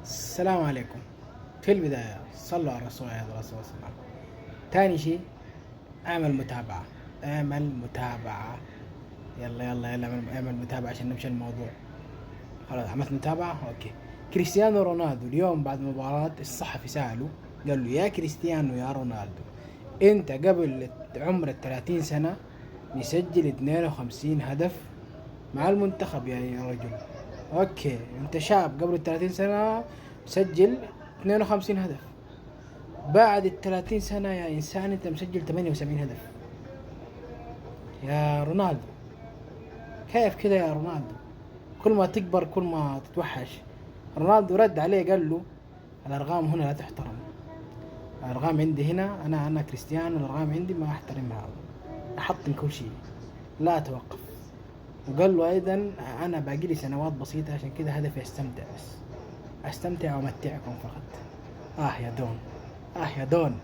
السلام عليكم. في البداية صلوا على الرسول عليه الصلاة والسلام. تاني شيء، اعمل متابعة. اعمل متابعة. يلا يلا يلا اعمل متابعة عشان نمشي الموضوع. خلاص عملت متابعة، اوكي. كريستيانو رونالدو اليوم بعد مباراة الصحفي سأله، قال له: يا كريستيانو يا رونالدو، انت قبل عمر ال30 سنة مسجل 52 هدف مع المنتخب يا رجل. اوكي، انت شاب قبل ال30 سنة مسجل 52 هدف. بعد ال30 سنة يا انسان انت مسجل 78 هدف يا رونالدو. كيف كذا يا رونالدو؟ كل ما تكبر كل ما تتوحش. رونالدو رد عليه قال له: الارقام هنا لا تحترم. الارقام عندي هنا، انا كريستيانو، الارقام عندي ما احترمها. احطم كل شيء، لا اتوقف. وقال له ايضا: انا باقي لي سنوات بسيطة، عشان كذا هدفي استمتع، بس استمتع وامتعكم فقط. يا دون، يا دون.